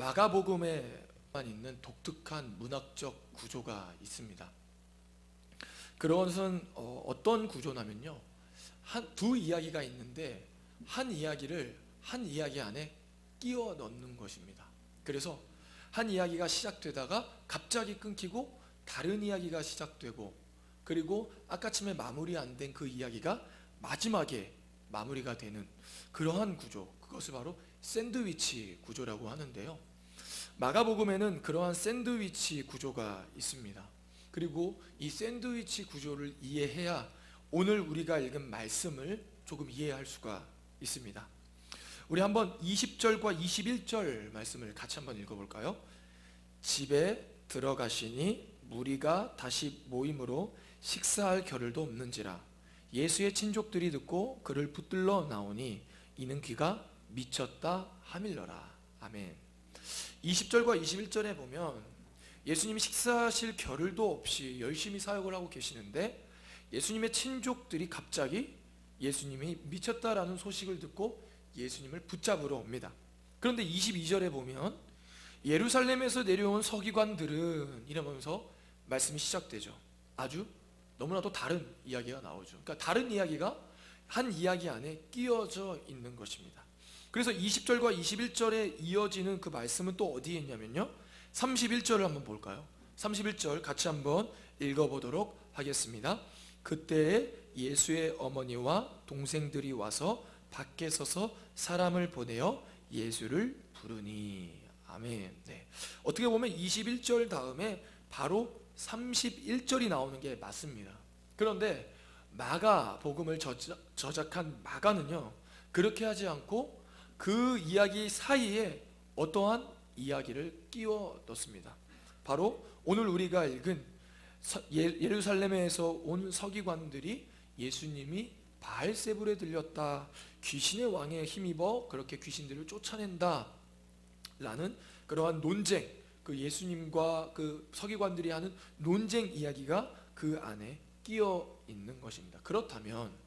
마가복음에만 있는 독특한 문학적 구조가 있습니다. 그것은 어떤 구조냐면요, 두 이야기가 있는데 한 이야기를 한 이야기 안에 끼워 넣는 것입니다. 그래서 한 이야기가 시작되다가 갑자기 끊기고 다른 이야기가 시작되고, 그리고 아까쯤에 마무리 안 된 그 이야기가 마지막에 마무리가 되는 그러한 구조, 그것을 바로 샌드위치 구조라고 하는데요, 마가복음에는 그러한 샌드위치 구조가 있습니다. 그리고 이 샌드위치 구조를 이해해야 오늘 우리가 읽은 말씀을 조금 이해할 수가 있습니다. 우리 한번 20절과 21절 말씀을 같이 한번 읽어볼까요? 집에 들어가시니 무리가 다시 모임으로 식사할 겨를도 없는지라 예수의 친족들이 듣고 그를 붙들러 나오니 이는 귀가 미쳤다 하밀러라. 아멘. 20절과 21절에 보면 예수님이 식사하실 겨를도 없이 열심히 사역을 하고 계시는데 예수님의 친족들이 갑자기 예수님이 미쳤다라는 소식을 듣고 예수님을 붙잡으러 옵니다. 그런데 22절에 보면 예루살렘에서 내려온 서기관들은 이러면서 말씀이 시작되죠. 아주 너무나도 다른 이야기가 나오죠. 그러니까 다른 이야기가 한 이야기 안에 끼어져 있는 것입니다. 그래서 20절과 21절에 이어지는 그 말씀은 또 어디에 있냐면요, 31절을 한번 볼까요? 31절 같이 한번 읽어보도록 하겠습니다. 그때에 예수의 어머니와 동생들이 와서 밖에 서서 사람을 보내어 예수를 부르니. 아멘. 네. 어떻게 보면 21절 다음에 바로 31절이 나오는 게 맞습니다. 그런데 마가복음을 저작한 마가는요, 그렇게 하지 않고 그 이야기 사이에 어떠한 이야기를 끼워 넣습니다. 바로 오늘 우리가 읽은 예루살렘에서 온 서기관들이 예수님이 바알세불에 들렸다, 귀신의 왕에 힘입어 그렇게 귀신들을 쫓아낸다 라는 그러한 논쟁, 그 예수님과 그 서기관들이 하는 논쟁 이야기가 그 안에 끼어 있는 것입니다. 그렇다면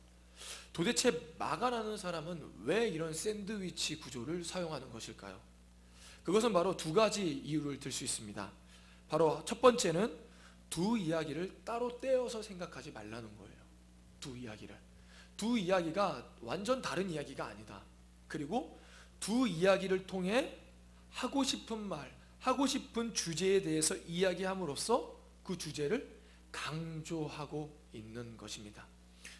도대체 마가라는 사람은 왜 이런 샌드위치 구조를 사용하는 것일까요? 그것은 바로 두 가지 이유를 들 수 있습니다. 바로 첫 번째는 두 이야기를 따로 떼어서 생각하지 말라는 거예요. 두 이야기가 완전 다른 이야기가 아니다. 그리고 두 이야기를 통해 하고 싶은 말, 하고 싶은 주제에 대해서 이야기함으로써 그 주제를 강조하고 있는 것입니다.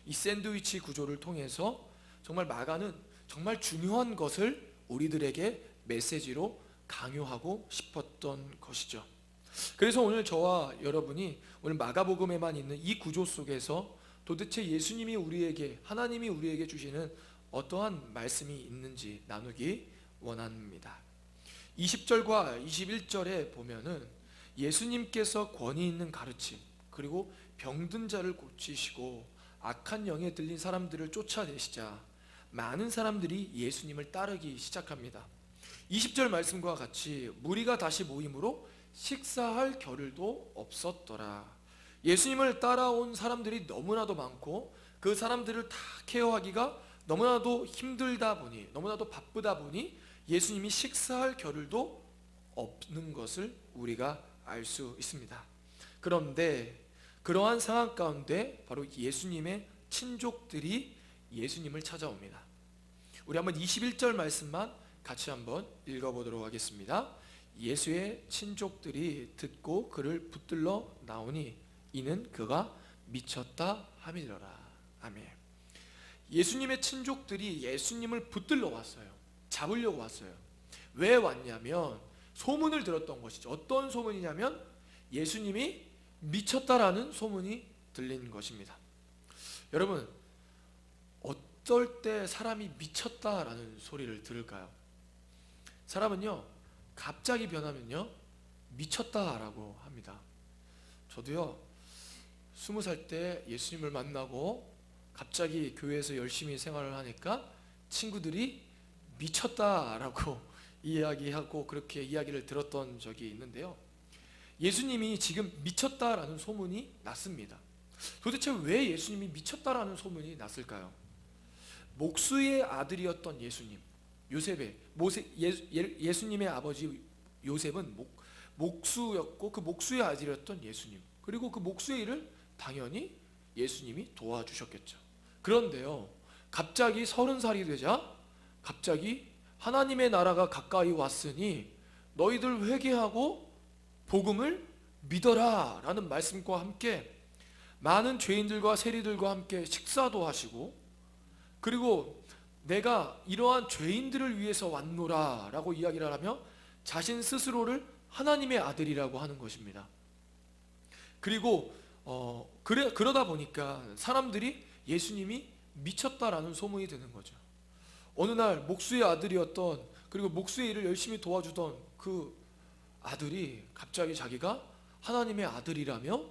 이 샌드위치 구조를 통해서 정말 마가는 정말 중요한 것을 우리들에게 메시지로 강요하고 싶었던 것이죠. 그래서 오늘 저와 여러분이 오늘 마가복음에만 있는 이 구조 속에서 도대체 예수님이 우리에게, 하나님이 우리에게 주시는 어떠한 말씀이 있는지 나누기 원합니다. 20절과 21절에 보면은 예수님께서 권위 있는 가르침, 그리고 병든 자를 고치시고 악한 영에 들린 사람들을 쫓아내시자 많은 사람들이 예수님을 따르기 시작합니다. 20절 말씀과 같이 무리가 다시 모임으로 식사할 겨를도 없었더라. 예수님을 따라온 사람들이 너무나도 많고 그 사람들을 다 케어하기가 너무나도 힘들다 보니, 너무나도 바쁘다 보니 예수님이 식사할 겨를도 없는 것을 우리가 알 수 있습니다. 그런데 그러한 상황 가운데 바로 예수님의 친족들이 예수님을 찾아옵니다. 우리 한번 21절 말씀만 같이 한번 읽어보도록 하겠습니다. 예수의 친족들이 듣고 그를 붙들러 나오니 이는 그가 미쳤다 하밀러라. 아멘. 예수님의 친족들이 예수님을 붙들러 왔어요. 잡으려고 왔어요. 왜 왔냐면 소문을 들었던 것이죠. 어떤 소문이냐면 예수님이 미쳤다라는 소문이 들린 것입니다. 여러분, 어떨 때 사람이 미쳤다라는 소리를 들을까요? 사람은요, 갑자기 변하면요 미쳤다라고 합니다. 저도요 20살 때 예수님을 만나고 갑자기 교회에서 열심히 생활을 하니까 친구들이 미쳤다라고 이야기하고 그렇게 이야기를 들었던 적이 있는데요, 예수님이 지금 미쳤다라는 소문이 났습니다. 도대체 왜 예수님이 미쳤다라는 소문이 났을까요? 목수의 아들이었던 예수님, 요셉의 예수님의 아버지 요셉은 목수였고 그 목수의 아들이었던 예수님, 그리고 그 목수의 일을 당연히 예수님이 도와주셨겠죠. 그런데요, 갑자기 30살이 되자 갑자기 하나님의 나라가 가까이 왔으니 너희들 회개하고 복음을 믿어라 라는 말씀과 함께 많은 죄인들과 세리들과 함께 식사도 하시고, 그리고 내가 이러한 죄인들을 위해서 왔노라 라고 이야기를 하며 자신 스스로를 하나님의 아들이라고 하는 것입니다. 그리고 그러다 보니까 사람들이 예수님이 미쳤다라는 소문이 드는 거죠. 어느 날 목수의 아들이었던, 그리고 목수의 일을 열심히 도와주던 그 아들이 갑자기 자기가 하나님의 아들이라며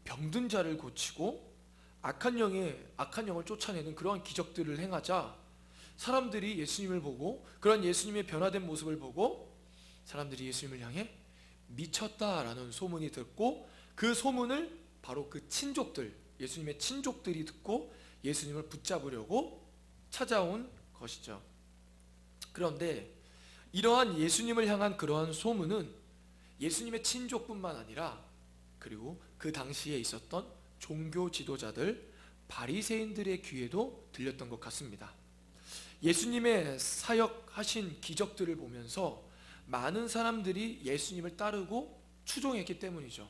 병든 자를 고치고 악한 영을 쫓아내는 그러한 기적들을 행하자 사람들이 예수님을 보고, 그런 예수님의 변화된 모습을 보고 사람들이 예수님을 향해 미쳤다라는 소문이 듣고, 그 소문을 바로 그 친족들, 예수님의 친족들이 듣고 예수님을 붙잡으려고 찾아온 것이죠. 그런데 이러한 예수님을 향한 그러한 소문은 예수님의 친족뿐만 아니라 그리고 그 당시에 있었던 종교 지도자들, 바리새인들의 귀에도 들렸던 것 같습니다. 예수님의 사역하신 기적들을 보면서 많은 사람들이 예수님을 따르고 추종했기 때문이죠.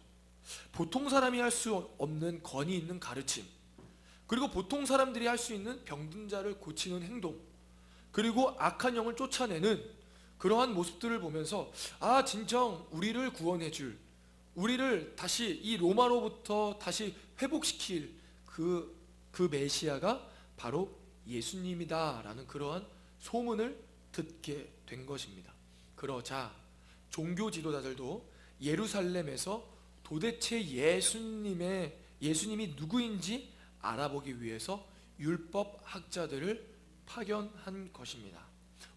보통 사람이 할 수 없는 권위 있는 가르침, 그리고 보통 사람들이 할 수 있는 병든 자를 고치는 행동, 그리고 악한 영을 쫓아내는 그러한 모습들을 보면서 진정 우리를 구원해줄, 우리를 다시 이 로마로부터 다시 회복시킬 그 메시아가 바로 예수님이다라는 그러한 소문을 듣게 된 것입니다. 그러자 종교 지도자들도 예루살렘에서 도대체 예수님이 누구인지 알아보기 위해서 율법 학자들을 파견한 것입니다.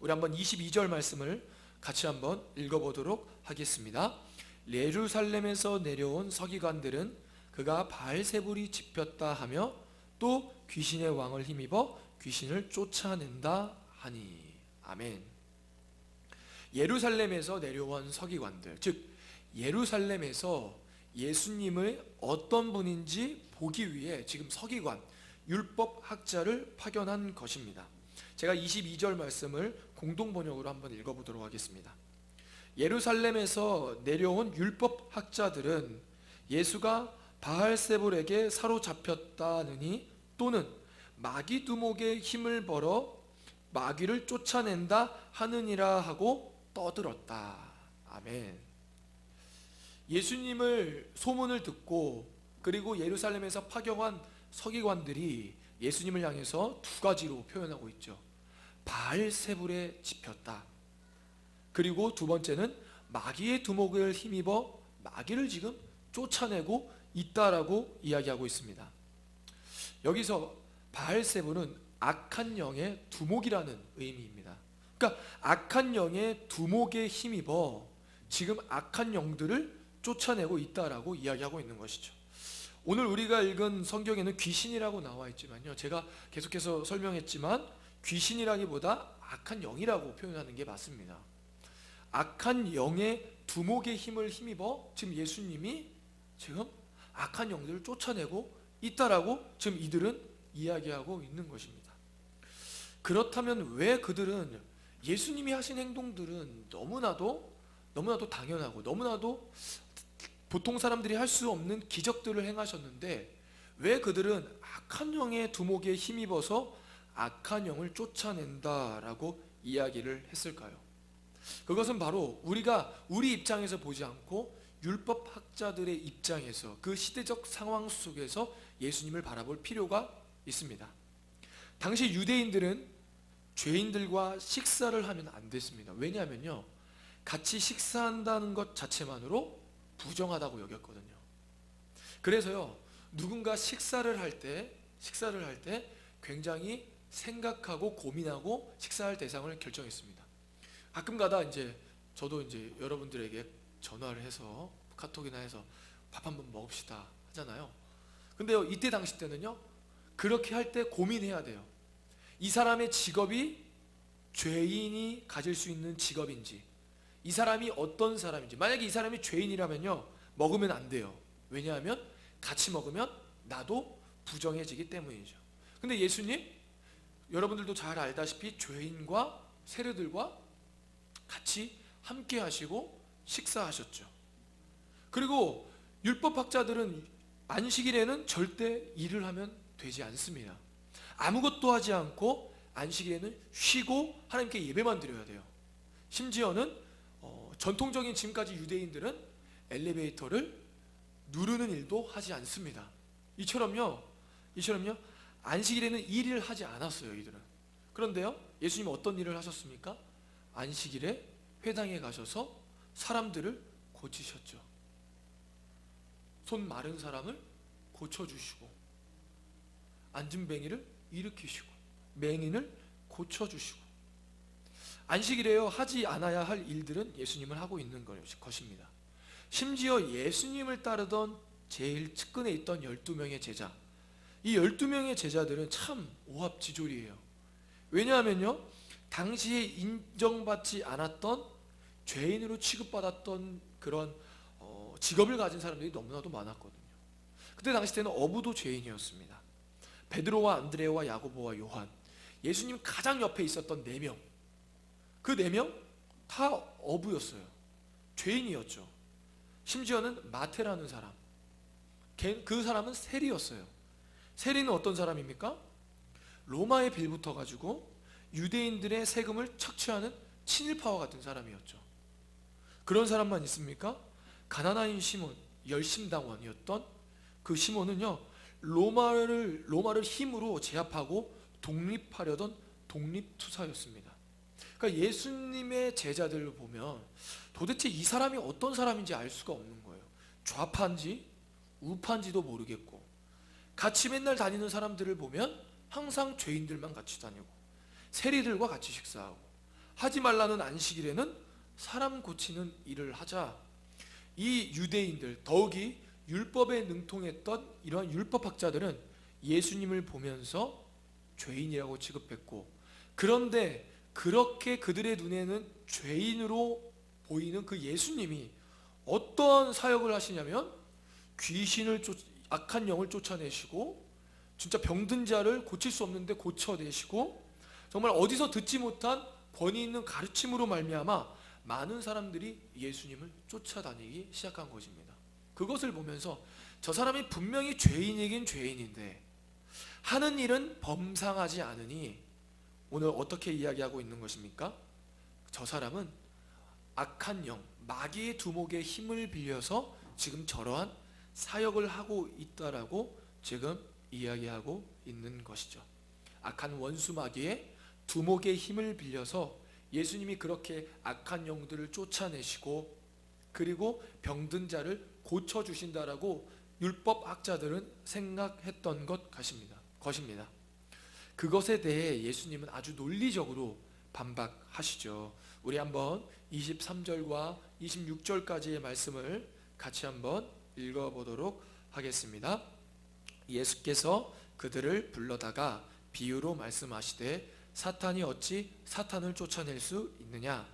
우리 한번 22절 말씀을 같이 한번 읽어보도록 하겠습니다. 예루살렘에서 내려온 서기관들은 그가 바알세불이 집혔다 하며 또 귀신의 왕을 힘입어 귀신을 쫓아낸다 하니. 아멘. 예루살렘에서 내려온 서기관들, 즉 예루살렘에서 예수님을 어떤 분인지 보기 위해 지금 서기관, 율법 학자를 파견한 것입니다. 제가 22절 말씀을 공동 번역으로 한번 읽어보도록 하겠습니다. 예루살렘에서 내려온 율법 학자들은 예수가 바알세불에게 사로잡혔다느니 또는 마귀 두목의 힘을 벌어 마귀를 쫓아낸다 하느니라 하고 떠들었다. 아멘. 예수님을 소문을 듣고 그리고 예루살렘에서 파견한 서기관들이 예수님을 향해서 두 가지로 표현하고 있죠. 바알세불에 집혔다. 그리고 두 번째는 마귀의 두목을 힘입어 마귀를 지금 쫓아내고 있다라고 이야기하고 있습니다. 여기서 바알세불은 악한 영의 두목이라는 의미입니다. 그러니까 악한 영의 두목에 힘입어 지금 악한 영들을 쫓아내고 있다라고 이야기하고 있는 것이죠. 오늘 우리가 읽은 성경에는 귀신이라고 나와 있지만요, 제가 계속해서 설명했지만 귀신이라기보다 악한 영이라고 표현하는 게 맞습니다. 악한 영의 두목의 힘을 힘입어 지금 예수님이 지금 악한 영들을 쫓아내고 있다라고 지금 이들은 이야기하고 있는 것입니다. 그렇다면 왜 그들은 예수님이 하신 행동들은 너무나도 당연하고 너무나도 보통 사람들이 할 수 없는 기적들을 행하셨는데 왜 그들은 악한 영의 두목에 힘입어서 악한 영을 쫓아낸다라고 이야기를 했을까요? 그것은 바로 우리가 우리 입장에서 보지 않고 율법 학자들의 입장에서 그 시대적 상황 속에서 예수님을 바라볼 필요가 있습니다. 당시 유대인들은 죄인들과 식사를 하면 안 됐습니다. 왜냐하면요, 같이 식사한다는 것 자체만으로 부정하다고 여겼거든요. 그래서요, 누군가 식사를 할 때 굉장히 생각하고 고민하고 식사할 대상을 결정했습니다. 가끔가다 저도 여러분들에게 전화를 해서 카톡이나 해서 밥 한번 먹읍시다 하잖아요. 근데요, 이때 당시 때는요, 그렇게 할 때 고민해야 돼요. 이 사람의 직업이 죄인이 가질 수 있는 직업인지, 이 사람이 어떤 사람인지. 만약에 이 사람이 죄인이라면요, 먹으면 안 돼요. 왜냐하면 같이 먹으면 나도 부정해지기 때문이죠. 근데 예수님, 여러분들도 잘 알다시피 죄인과 세리들과 같이 함께 하시고 식사하셨죠. 그리고 율법학자들은 안식일에는 절대 일을 하면 되지 않습니다. 아무것도 하지 않고 안식일에는 쉬고 하나님께 예배만 드려야 돼요. 심지어는 전통적인 지금까지 유대인들은 엘리베이터를 누르는 일도 하지 않습니다. 이처럼요 안식일에는 일을 하지 않았어요, 이들은. 그런데요, 예수님은 어떤 일을 하셨습니까? 안식일에 회당에 가셔서 사람들을 고치셨죠. 손 마른 사람을 고쳐주시고, 앉은뱅이를 일으키시고, 맹인을 고쳐주시고, 안식일에요 하지 않아야 할 일들은 예수님을 하고 있는 것입니다. 심지어 예수님을 따르던 제일 측근에 있던 12명의 제자, 이 12명의 제자들은 참 오합지졸이에요. 왜냐하면요, 당시에 인정받지 않았던 죄인으로 취급받았던 그런 직업을 가진 사람들이 너무나도 많았거든요. 그때 당시 때는 어부도 죄인이었습니다. 베드로와 안드레와 야고보와 요한, 예수님 가장 옆에 있었던 4명, 그 4명 다 어부였어요. 죄인이었죠. 심지어는 마태라는 사람, 그 사람은 세리였어요. 세리는 어떤 사람입니까? 로마에 빌붙어 가지고 유대인들의 세금을 착취하는 친일파와 같은 사람이었죠. 그런 사람만 있습니까? 가나나인 시몬, 열심당원이었던 그 시몬은요, 로마를 힘으로 제압하고 독립하려던 독립투사였습니다. 그러니까 예수님의 제자들을 보면 도대체 이 사람이 어떤 사람인지 알 수가 없는 거예요. 좌파인지 우파인지도 모르겠고, 같이 맨날 다니는 사람들을 보면 항상 죄인들만 같이 다니고 세리들과 같이 식사하고, 하지 말라는 안식일에는 사람 고치는 일을 하자. 이 유대인들, 더욱이 율법에 능통했던 이러한 율법학자들은 예수님을 보면서 죄인이라고 취급했고, 그런데 그렇게 그들의 눈에는 죄인으로 보이는 그 예수님이 어떤 사역을 하시냐면, 악한 영을 쫓아내시고, 진짜 병든 자를 고칠 수 없는데 고쳐내시고, 정말 어디서 듣지 못한 권위 있는 가르침으로 말미암아 많은 사람들이 예수님을 쫓아다니기 시작한 것입니다. 그것을 보면서 저 사람이 분명히 죄인이긴 죄인인데 하는 일은 범상하지 않으니 오늘 어떻게 이야기하고 있는 것입니까? 저 사람은 악한 영, 마귀의 두목의 힘을 빌려서 지금 저러한 사역을 하고 있다라고 지금 이야기하고 있는 것이죠. 악한 원수 마귀의 두목의 힘을 빌려서 예수님이 그렇게 악한 영들을 쫓아내시고, 그리고 병든 자를 고쳐주신다라고 율법학자들은 생각했던 것입니다. 그것에 대해 예수님은 아주 논리적으로 반박하시죠. 우리 한번 23절과 26절까지의 말씀을 같이 한번 읽어보도록 하겠습니다. 예수께서 그들을 불러다가 비유로 말씀하시되, 사탄이 어찌 사탄을 쫓아낼 수 있느냐?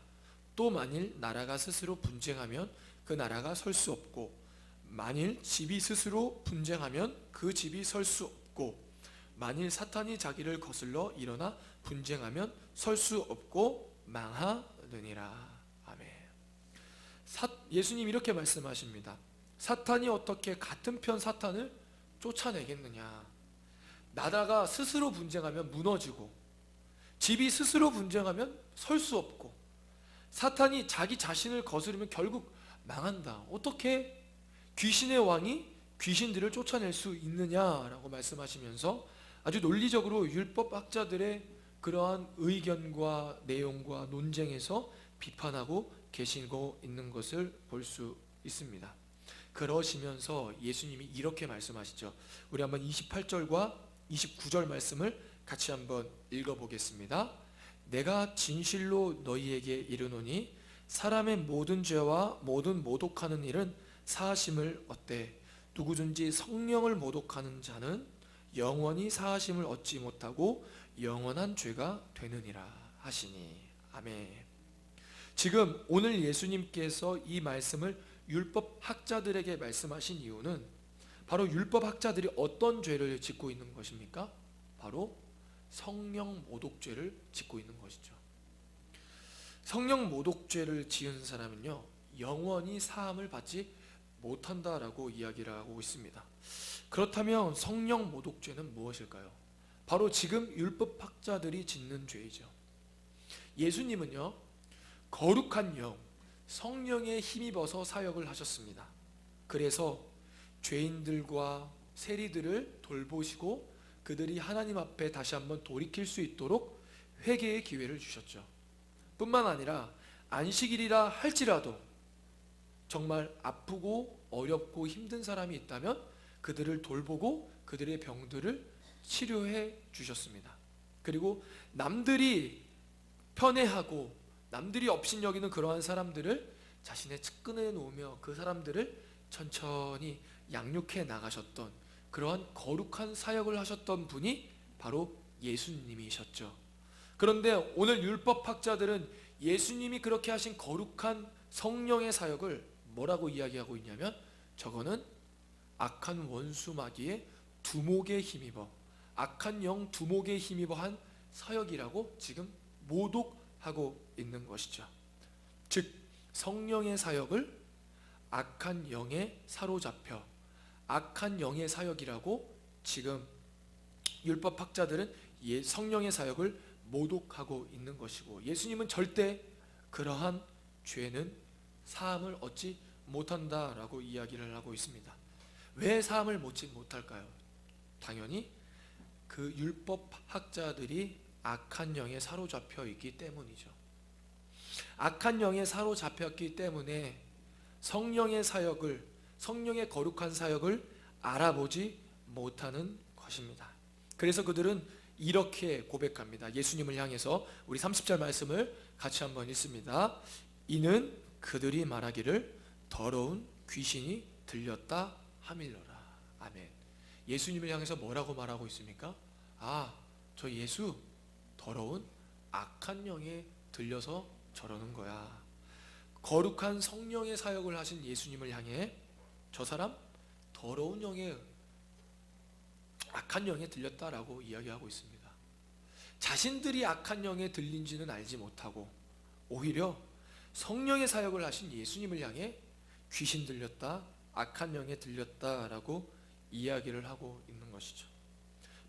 또 만일 나라가 스스로 분쟁하면 그 나라가 설 수 없고, 만일 집이 스스로 분쟁하면 그 집이 설 수 없고, 만일 사탄이 자기를 거슬러 일어나 분쟁하면 설 수 없고 망하느니라. 아멘. 예수님 이렇게 말씀하십니다. 사탄이 어떻게 같은 편 사탄을 쫓아내겠느냐? 나라가 스스로 분쟁하면 무너지고, 집이 스스로 분쟁하면 설 수 없고, 사탄이 자기 자신을 거스르면 결국 망한다. 어떻게 귀신의 왕이 귀신들을 쫓아낼 수 있느냐라고 말씀하시면서 아주 논리적으로 율법학자들의 그러한 의견과 내용과 논쟁에서 비판하고 계시고 있는 것을 볼 수 있습니다. 그러시면서 예수님이 이렇게 말씀하시죠. 우리 한번 28절과 29절 말씀을 같이 한번 읽어보겠습니다. 내가 진실로 너희에게 이르노니 사람의 모든 죄와 모든 모독하는 일은 사하심을 얻되, 누구든지 성령을 모독하는 자는 영원히 사하심을 얻지 못하고 영원한 죄가 되느니라 하시니. 아멘. 지금 오늘 예수님께서 이 말씀을 율법 학자들에게 말씀하신 이유는 바로 율법 학자들이 어떤 죄를 짓고 있는 것입니까? 바로 성령 모독죄를 짓고 있는 것이죠. 성령 모독죄를 지은 사람은요, 영원히 사함을 받지 못한다라고 이야기를 하고 있습니다. 그렇다면 성령 모독죄는 무엇일까요? 바로 지금 율법 학자들이 짓는 죄이죠. 예수님은요, 거룩한 영, 성령에 힘입어서 사역을 하셨습니다. 그래서 죄인들과 세리들을 돌보시고 그들이 하나님 앞에 다시 한번 돌이킬 수 있도록 회개의 기회를 주셨죠. 뿐만 아니라 안식일이라 할지라도 정말 아프고 어렵고 힘든 사람이 있다면 그들을 돌보고 그들의 병들을 치료해 주셨습니다. 그리고 남들이 편애하고 남들이 업신여기는 그러한 사람들을 자신의 측근에 놓으며 그 사람들을 천천히 양육해 나가셨던 그러한 거룩한 사역을 하셨던 분이 바로 예수님이셨죠. 그런데 오늘 율법학자들은 예수님이 그렇게 하신 거룩한 성령의 사역을 뭐라고 이야기하고 있냐면, 저거는 악한 원수 마귀의 두목에 힘입어, 악한 영 두목에 힘입어 한 사역이라고 지금 모독하고 있는 것이죠. 즉 성령의 사역을 악한 영에 사로잡혀 악한 영의 사역이라고 지금 율법학자들은 성령의 사역을 모독하고 있는 것이고, 예수님은 절대 그러한 죄는 사함을 얻지 못한다라고 이야기를 하고 있습니다. 왜 사함을 얻지 못할까요? 당연히 그 율법학자들이 악한 영에 사로잡혀 있기 때문이죠. 악한 영에 사로잡혔기 때문에 성령의 사역을, 성령의 거룩한 사역을 알아보지 못하는 것입니다. 그래서 그들은 이렇게 고백합니다. 예수님을 향해서 우리 30절 말씀을 같이 한번 읽습니다. 이는 그들이 말하기를 더러운 귀신이 들렸다 함이러라. 아멘. 예수님을 향해서 뭐라고 말하고 있습니까? 저 예수 더러운 악한 영에 들려서 저러는 거야. 거룩한 성령의 사역을 하신 예수님을 향해 저 사람 더러운 영에, 악한 영에 들렸다라고 이야기하고 있습니다. 자신들이 악한 영에 들린지는 알지 못하고 오히려 성령의 사역을 하신 예수님을 향해 귀신 들렸다, 악한 영에 들렸다라고 이야기를 하고 있는 것이죠.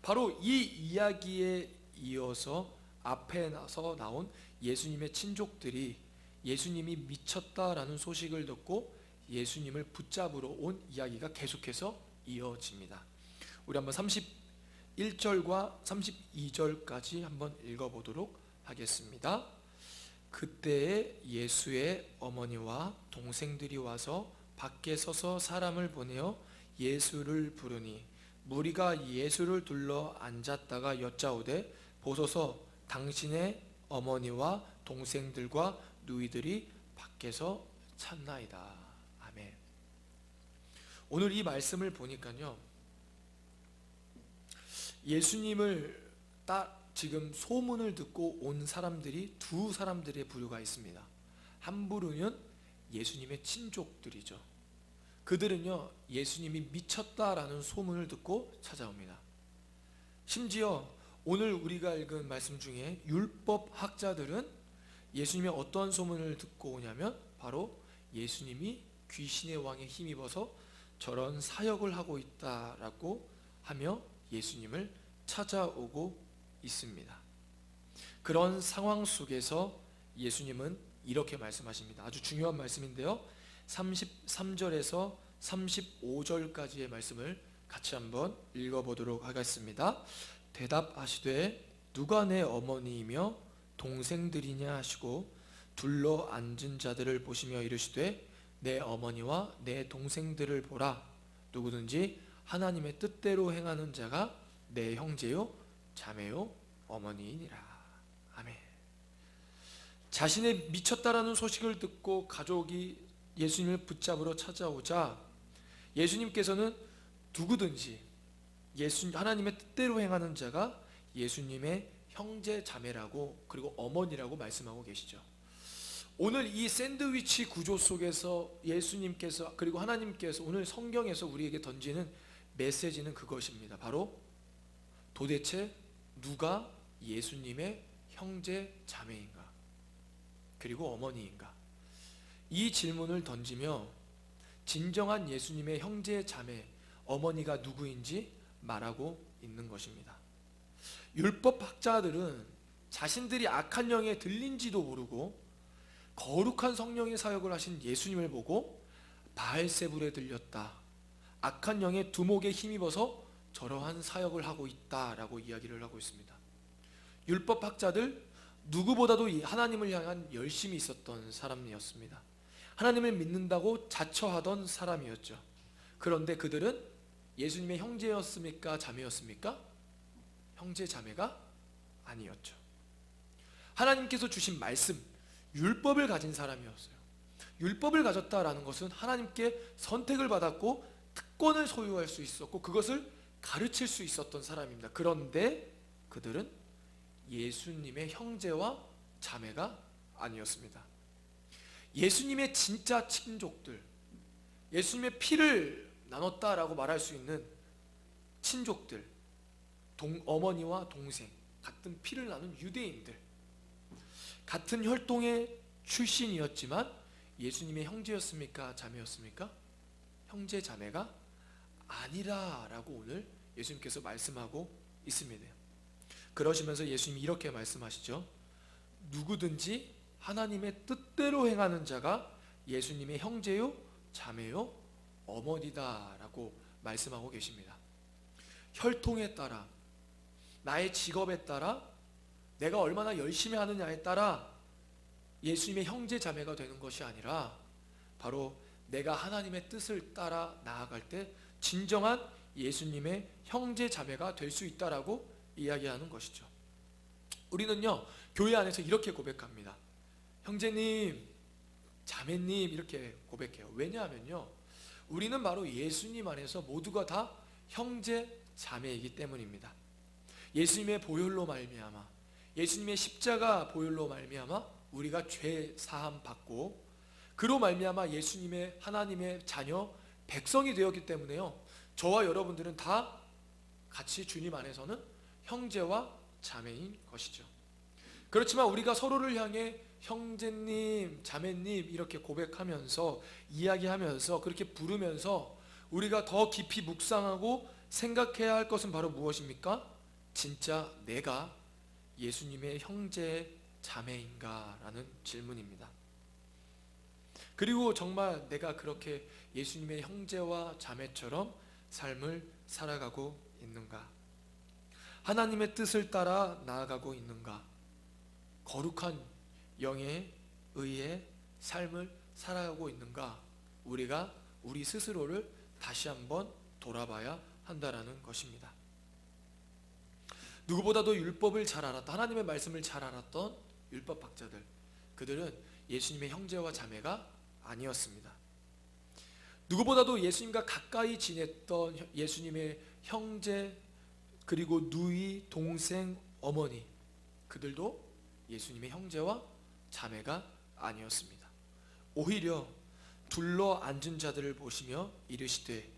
바로 이 이야기에 이어서 앞에 나서 나온 예수님의 친족들이 예수님이 미쳤다라는 소식을 듣고 예수님을 붙잡으러 온 이야기가 계속해서 이어집니다. 우리 한번 31절과 32절까지 한번 읽어보도록 하겠습니다. 그때에 예수의 어머니와 동생들이 와서 밖에 서서 사람을 보내어 예수를 부르니 무리가 예수를 둘러 앉았다가 여짜오되 보소서 당신의 어머니와 동생들과 누이들이 밖에서 찾나이다. 아멘. 오늘 이 말씀을 보니까요, 예수님을 지금 소문을 듣고 온 사람들이 두 사람들의 부류가 있습니다. 한 부류는 예수님의 친족들이죠. 그들은요, 예수님이 미쳤다라는 소문을 듣고 찾아옵니다. 심지어 오늘 우리가 읽은 말씀 중에 율법 학자들은 예수님의 어떤 소문을 듣고 오냐면 바로 예수님이 귀신의 왕에 힘입어서 저런 사역을 하고 있다라고 하며 예수님을 찾아오고 있습니다. 그런 상황 속에서 예수님은 이렇게 말씀하십니다. 아주 중요한 말씀인데요, 33절에서 35절까지의 말씀을 같이 한번 읽어보도록 하겠습니다. 대답하시되 누가 내 어머니이며 동생들이냐 하시고 둘러 앉은 자들을 보시며 이르시되 내 어머니와 내 동생들을 보라. 누구든지 하나님의 뜻대로 행하는 자가 내 형제요 자매요 어머니이니라. 아멘. 자신의 미쳤다라는 소식을 듣고 가족이 예수님을 붙잡으러 찾아오자 예수님께서는 누구든지 하나님의 뜻대로 행하는 자가 예수님의 형제 자매라고 그리고 어머니라고 말씀하고 계시죠. 오늘 이 샌드위치 구조 속에서 예수님께서 그리고 하나님께서 오늘 성경에서 우리에게 던지는 메시지는 그것입니다. 바로 도대체 누가 예수님의 형제 자매인가? 그리고 어머니인가? 이 질문을 던지며 진정한 예수님의 형제 자매, 어머니가 누구인지 말하고 있는 것입니다. 율법학자들은 자신들이 악한 영에 들린지도 모르고 거룩한 성령의 사역을 하신 예수님을 보고 바알세불에 들렸다, 악한 영의 두목에 힘입어서 저러한 사역을 하고 있다라고 이야기를 하고 있습니다. 율법학자들 누구보다도 하나님을 향한 열심이 있었던 사람이었습니다. 하나님을 믿는다고 자처하던 사람이었죠. 그런데 그들은 예수님의 형제였습니까? 자매였습니까? 형제 자매가 아니었죠. 하나님께서 주신 말씀, 율법을 가진 사람이었어요. 율법을 가졌다라는 것은 하나님께 선택을 받았고 특권을 소유할 수 있었고 그것을 가르칠 수 있었던 사람입니다. 그런데 그들은 예수님의 형제와 자매가 아니었습니다. 예수님의 진짜 친족들, 예수님의 피를 나눴다라고 말할 수 있는 친족들, 어머니와 동생, 같은 피를 나눈 유대인들, 같은 혈통의 출신이었지만 예수님의 형제였습니까? 자매였습니까? 형제 자매가 아니라라고 오늘 예수님께서 말씀하고 있습니다. 그러시면서 예수님이 이렇게 말씀하시죠. 누구든지 하나님의 뜻대로 행하는 자가 예수님의 형제요, 자매요, 어머니다라고 말씀하고 계십니다. 혈통에 따라, 나의 직업에 따라, 내가 얼마나 열심히 하느냐에 따라 예수님의 형제 자매가 되는 것이 아니라 바로 내가 하나님의 뜻을 따라 나아갈 때 진정한 예수님의 형제 자매가 될 수 있다라고 이야기하는 것이죠. 우리는요, 교회 안에서 이렇게 고백합니다. 형제님, 자매님 이렇게 고백해요. 왜냐하면요, 우리는 바로 예수님 안에서 모두가 다 형제 자매이기 때문입니다. 예수님의 보혈로 말미암아, 예수님의 십자가 보혈로 말미암아 우리가 죄 사함 받고 그로 말미암아 예수님의 하나님의 자녀 백성이 되었기 때문에요, 저와 여러분들은 다 같이 주님 안에서는 형제와 자매인 것이죠. 그렇지만 우리가 서로를 향해 형제님, 자매님 이렇게 고백하면서 이야기하면서 그렇게 부르면서 우리가 더 깊이 묵상하고 생각해야 할 것은 바로 무엇입니까? 진짜 내가 예수님의 형제 자매인가라는 질문입니다. 그리고 정말 내가 그렇게 예수님의 형제와 자매처럼 삶을 살아가고 있는가? 하나님의 뜻을 따라 나아가고 있는가? 거룩한 영에 의해 삶을 살아가고 있는가? 우리가 우리 스스로를 다시 한번 돌아봐야 한다라는 것입니다. 누구보다도 율법을 잘 알았던, 하나님의 말씀을 잘 알았던 율법학자들, 그들은 예수님의 형제와 자매가 아니었습니다. 누구보다도 예수님과 가까이 지냈던 예수님의 형제, 그리고 누이, 동생, 어머니, 그들도 예수님의 형제와 자매가 아니었습니다. 오히려 둘러 앉은 자들을 보시며 이르시되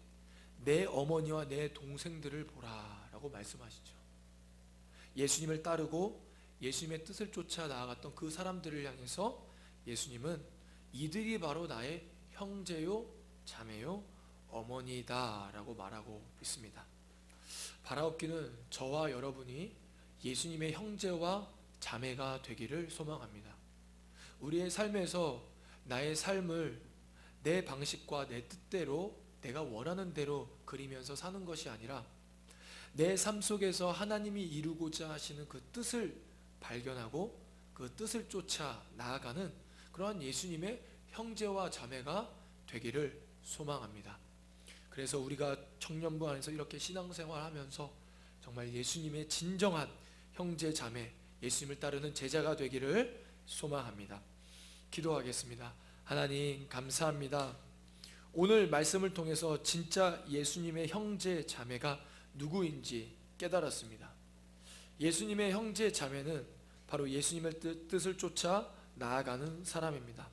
내 어머니와 내 동생들을 보라 라고 말씀하시죠. 예수님을 따르고 예수님의 뜻을 쫓아 나아갔던 그 사람들을 향해서 예수님은 이들이 바로 나의 형제요, 자매요, 어머니다 라고 말하고 있습니다. 바라옵기는 저와 여러분이 예수님의 형제와 자매가 되기를 소망합니다. 우리의 삶에서 나의 삶을 내 방식과 내 뜻대로 내가 원하는 대로 그리면서 사는 것이 아니라 내 삶 속에서 하나님이 이루고자 하시는 그 뜻을 발견하고 그 뜻을 쫓아 나아가는 그러한 예수님의 형제와 자매가 되기를 소망합니다. 그래서 우리가 청년부 안에서 이렇게 신앙생활하면서 정말 예수님의 진정한 형제 자매, 예수님을 따르는 제자가 되기를 소망합니다. 기도하겠습니다. 하나님 감사합니다. 오늘 말씀을 통해서 진짜 예수님의 형제 자매가 누구인지 깨달았습니다. 예수님의 형제 자매는 바로 예수님의 뜻을 쫓아 나아가는 사람입니다.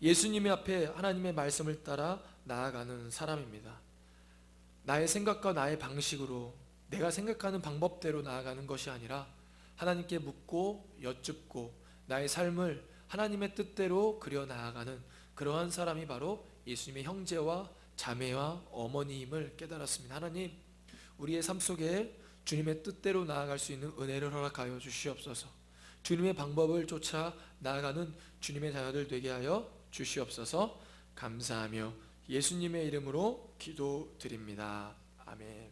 예수님의 앞에 하나님의 말씀을 따라 나아가는 사람입니다. 나의 생각과 나의 방식으로 내가 생각하는 방법대로 나아가는 것이 아니라 하나님께 묻고 여쭙고 나의 삶을 하나님의 뜻대로 그려 나아가는 그러한 사람이 바로 예수님의 형제와 자매와 어머니임을 깨달았습니다. 하나님, 우리의 삶 속에 주님의 뜻대로 나아갈 수 있는 은혜를 허락하여 주시옵소서. 주님의 방법을 쫓아 나아가는 주님의 자녀들 되게 하여 주시옵소서. 감사하며 예수님의 이름으로 기도드립니다. 아멘.